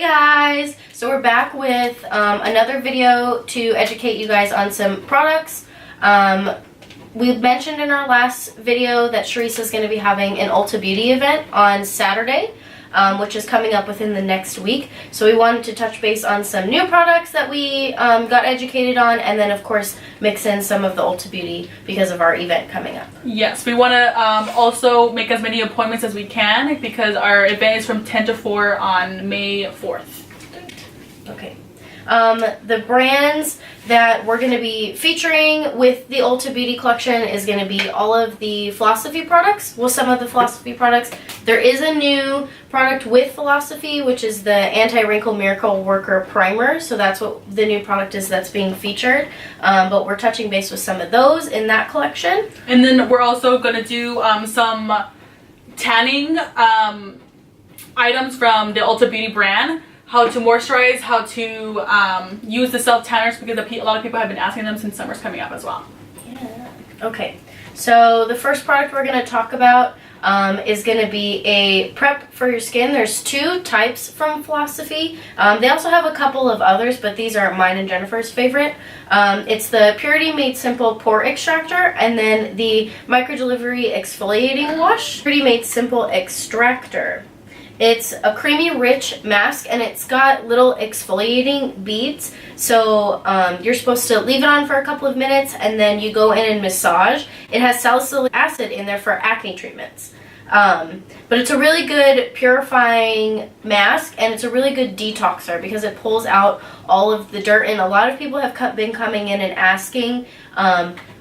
guys! So we're back with another video to educate you guys on some products. We mentioned in our last video that Sharice is going to be having an Ulta Beauty event on Saturday, which is coming up within the next week. So we wanted to touch base on some new products that we got educated on, and then of course mix in some of the Ulta Beauty because of our event coming up. Yes, we want to also make as many appointments as we can because our event is from 10 to 4 on May 4th. Okay. The brands that we're going to be featuring with the Ulta Beauty collection is going to be all of the Philosophy products. Well, some of the Philosophy products. There is a new product with Philosophy, which is the Anti-Wrinkle Miracle Worker Primer. So that's what the new product is that's being featured. But we're touching base with some of those in that collection. And then we're also going to do some tanning items from the Ulta Beauty brand. How to moisturize, how to use the self tanners because a lot of people have been asking them since summer's coming up as well. Yeah. Okay, so the first product we're going to talk about is going to be a prep for your skin. There's two types from Philosophy. They also have a couple of others, but these are mine and Jennifer's favorite. It's the Purity Made Simple Pore Extractor and then the Micro Delivery Exfoliating Wash. Purity Made Simple Extractor. It's a creamy rich mask and it's got little exfoliating beads. So you're supposed to leave it on for a couple of minutes and then you go in and massage. It has salicylic acid in there for acne treatments. But it's a really good purifying mask and it's a really good detoxer because it pulls out all of the dirt. And a lot of people have been coming in and asking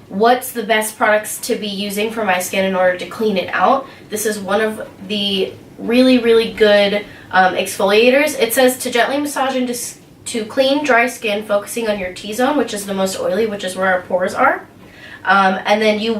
what's the best products to be using for my skin in order to clean it out. This is one of the really good exfoliators. It says to gently massage into to clean dry skin, focusing on your T-zone, which is the most oily, which is where our pores are. And then you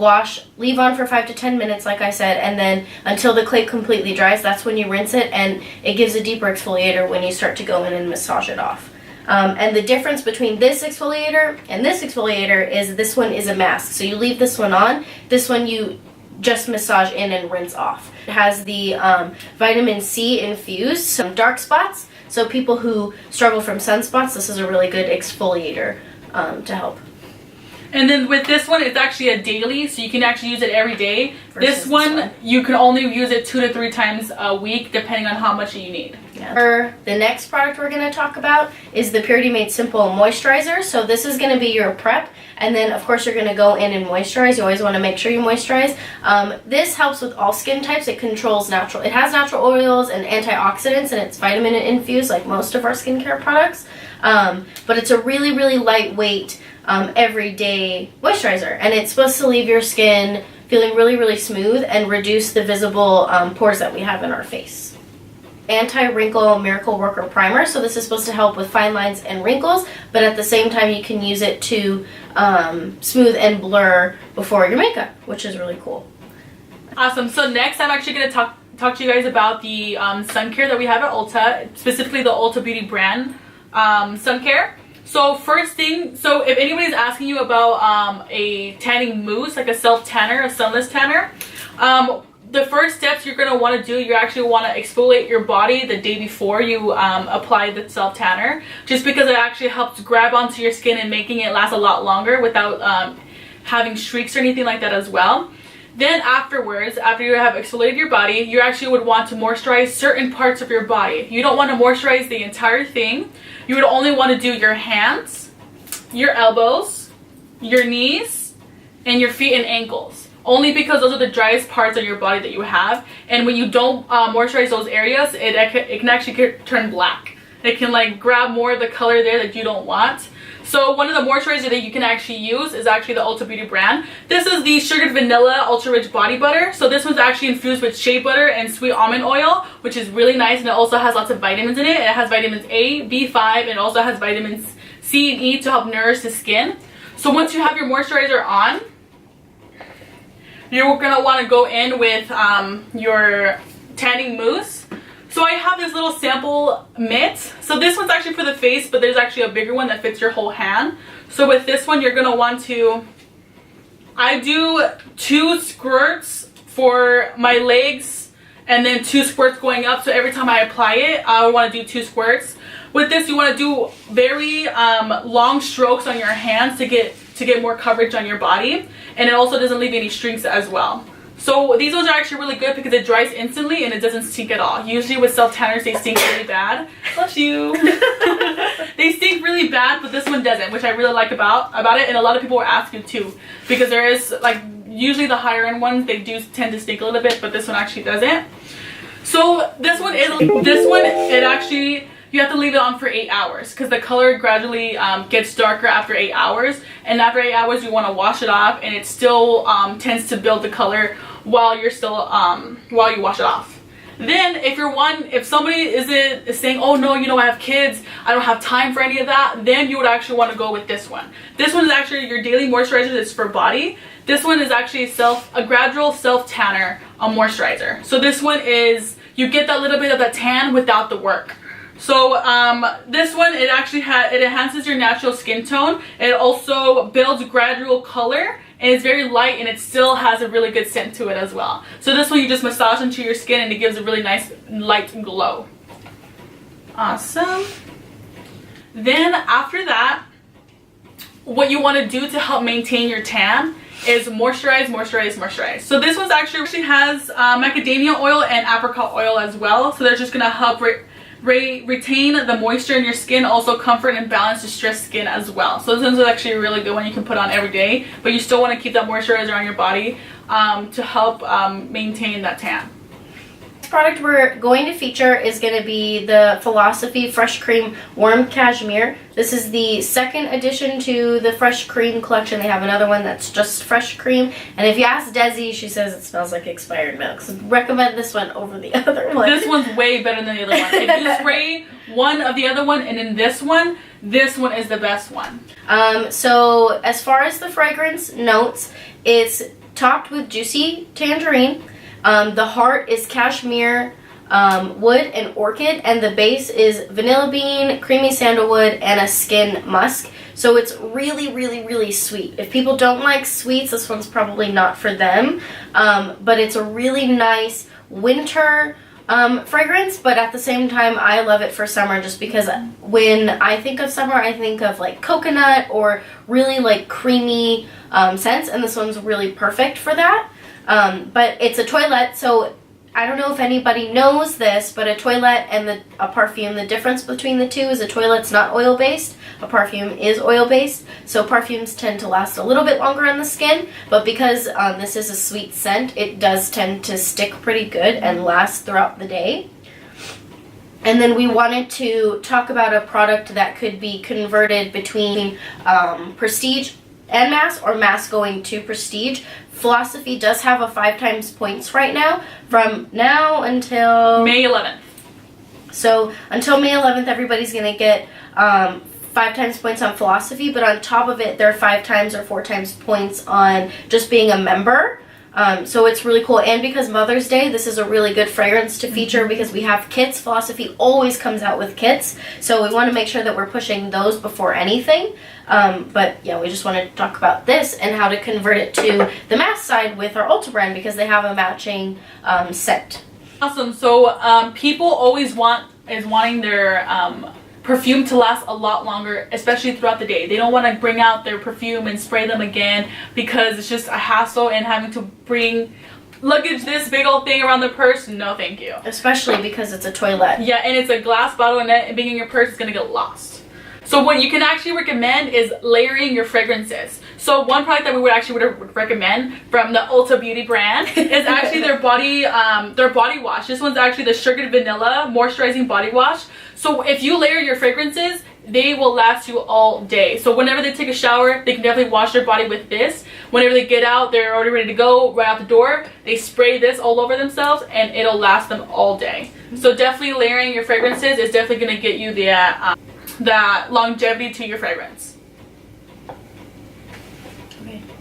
leave on for 5 to 10 minutes, like I said, and then until the clay completely dries, that's when you rinse it, and it gives a deeper exfoliator when you start to go in and massage it off. And the difference between this exfoliator and this exfoliator is this one is a mask. So you leave this one on, this one you just massage in and rinse off. It has the vitamin C infused, some dark spots. So people who struggle from sunspots, this is a really good exfoliator to help. And then with this one, it's actually a daily, so you can actually use it every day. This one, you can only use it 2 to 3 times a week, depending on how much you need. Yeah. The next product we're going to talk about is the Purity Made Simple Moisturizer. So this is going to be your prep, and then of course you're going to go in and moisturize. You always want to make sure you moisturize. This helps with all skin types. It controls it has natural oils and antioxidants, and it's vitamin infused like most of our skincare products. But it's a really lightweight everyday moisturizer, and it's supposed to leave your skin feeling really smooth and reduce the visible pores that we have in our face. Anti-Wrinkle Miracle Worker Primer. So this is supposed to help with fine lines and wrinkles, but at the same time you can use it to smooth and blur before your makeup, which is really cool. Awesome. So next I'm actually going to talk to you guys about the sun care that we have at Ulta, specifically the Ulta Beauty brand sun care. So first thing, so if anybody's asking you about a tanning mousse, like a self tanner, a sunless tanner, the first steps you're going to want to do, you actually want to exfoliate your body the day before you apply the self tanner, just because it actually helps grab onto your skin and making it last a lot longer without having streaks or anything like that as well. Then afterwards, after you have exfoliated your body, you actually would want to moisturize certain parts of your body. You don't want to moisturize the entire thing. You would only want to do your hands, your elbows, your knees, and your feet and ankles. Only because those are the driest parts of your body that you have. And when you don't moisturize those areas, it can actually turn black. It can like grab more of the color there that you don't want. So one of the moisturizers that you can actually use is actually the Ulta Beauty brand. This is the Sugared Vanilla Ultra Rich Body Butter. So this one's actually infused with shea butter and sweet almond oil, which is really nice, and it also has lots of vitamins in it. It has vitamins A, B5, and it also has vitamins C and E to help nourish the skin. So once you have your moisturizer on, you're going to want to go in with your tanning mousse. So I have this little sample mitt. So this one's actually for the face, but there's actually a bigger one that fits your whole hand. So with this one, you're going to want to, I do 2 squirts for my legs and then 2 squirts going up. So every time I apply it, I want to do 2 squirts. With this, you want to do very long strokes on your hands to get more coverage on your body, and it also doesn't leave any streaks as well. So these ones are actually really good because it dries instantly and it doesn't stink at all. Usually with self tanners, they stink really bad. Bless you. They stink really bad, but this one doesn't, which I really like about it. And a lot of people were asking too, because there is like usually the higher end ones, they do tend to stink a little bit, but this one actually doesn't. So this one, it actually, you have to leave it on for 8 hours because the color gradually gets darker after 8 hours, and after 8 hours you want to wash it off, and it still tends to build the color while you're still while you wash it off. Then if somebody is saying, oh no, you know, I have kids, I don't have time for any of that, then you would actually want to go with this one. This one is actually your daily moisturizer. It's for body. This one is actually a gradual self tanner moisturizer. So this one is, you get that little bit of that tan without the work. So this one, it actually it enhances your natural skin tone. It also builds gradual color, and it's very light, and it still has a really good scent to it as well. So this one you just massage into your skin and it gives a really nice light glow. Awesome. Then after that, what you want to do to help maintain your tan is moisturize, moisturize, moisturize. So this one actually has macadamia oil and apricot oil as well. So they're just going to help retain the moisture in your skin, also comfort and balance distressed skin as well. So this one's actually a really good one you can put on every day, but you still want to keep that moisturizer on your body to help maintain that tan. This product we're going to feature is going to be the Philosophy Fresh Cream Warm Cashmere. This is the second addition to the Fresh Cream collection. They have another one that's just Fresh Cream, and if you ask Desi, she says it smells like expired milk. So recommend this one over the other one. This one's way better than the other one. If you spray one of the other one and then this one is the best one. So as far as the fragrance notes, it's topped with juicy tangerine. The heart is cashmere, wood, and orchid, and the base is vanilla bean, creamy sandalwood, and a skin musk. So it's really, really, really sweet. If people don't like sweets, this one's probably not for them. But it's a really nice winter fragrance, but at the same time, I love it for summer just because when I think of summer, I think of like coconut or really like creamy scents, and this one's really perfect for that. But it's a toilette, so I don't know if anybody knows this, but a toilette and a perfume, the difference between the two is a toilette's not oil-based, a perfume is oil-based, so perfumes tend to last a little bit longer on the skin, but because this is a sweet scent, it does tend to stick pretty good and last throughout the day. And then we wanted to talk about a product that could be converted between prestige and mass, or mass going to prestige. Philosophy does have a 5 times points right now, from now until May 11th. So until May 11th, everybody's going to get 5 times points on Philosophy, but on top of it, there are 5 times or 4 times points on just being a member. So it's really cool, and because Mother's Day, this is a really good fragrance to feature because we have kits. Philosophy always comes out with kits, so we want to make sure that we're pushing those before anything. But yeah, we just wanted to talk about this and how to convert it to the mass side with our Ulta brand because they have a matching scent. Awesome. So people always wanting their perfume to last a lot longer, especially throughout the day. They don't want to bring out their perfume and spray them again because it's just a hassle and having to bring luggage this big old thing around the purse. No thank you. Especially because it's a toilet. Yeah, and it's a glass bottle and being in your purse is going to get lost. So what you can actually recommend is layering your fragrances. So one product that we would recommend from the Ulta Beauty brand is actually their body wash. This one's actually the Sugared Vanilla Moisturizing Body Wash. So if you layer your fragrances, they will last you all day. So whenever they take a shower, they can definitely wash their body with this. Whenever they get out, they're already ready to go right out the door. They spray this all over themselves and it'll last them all day. So definitely layering your fragrances is definitely going to get you that longevity to your fragrance.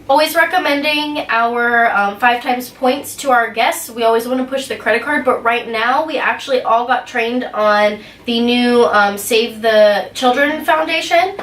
Always recommending our 5 times points to our guests. We always want to push the credit card, but right now we actually all got trained on the new Save the Children Foundation.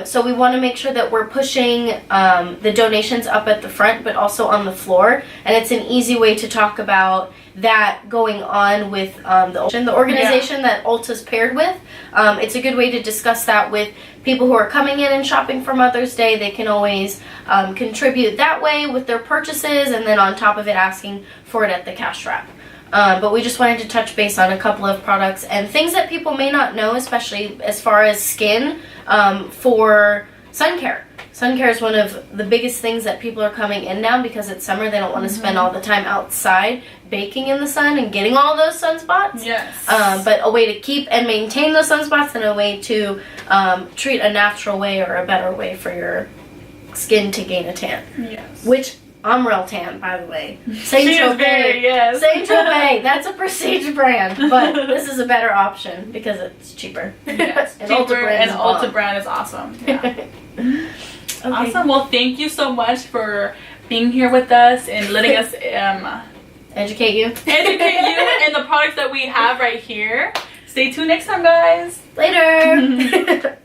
So we want to make sure that we're pushing the donations up at the front, but also on the floor. And it's an easy way to talk about that going on with the organization that Ulta's paired with. It's a good way to discuss that with people who are coming in and shopping for Mother's Day. They can always contribute that way with their purchases, and then on top of it asking for it at the cash wrap. But we just wanted to touch base on a couple of products and things that people may not know, especially as far as skin, for sun care. Sun care is one of the biggest things that people are coming in now because it's summer. They don't want to spend all the time outside baking in the sun and getting all those sunspots. Yes. But a way to keep and maintain those sunspots, and a way to treat a natural way or a better way for your skin to gain a tan. Yes. Which I'm real tan, by the way. Saint Tropez. Yes. Saint Tropez. That's a prestige brand, but this is a better option because it's cheaper. Yes. And cheaper, Ulta brand and is Ulta bomb. brand is awesome. Yeah. Okay. Awesome. Well, thank you so much for being here with us and letting us Educate you. educate you and the products that we have right here. Stay tuned next time, guys. Later.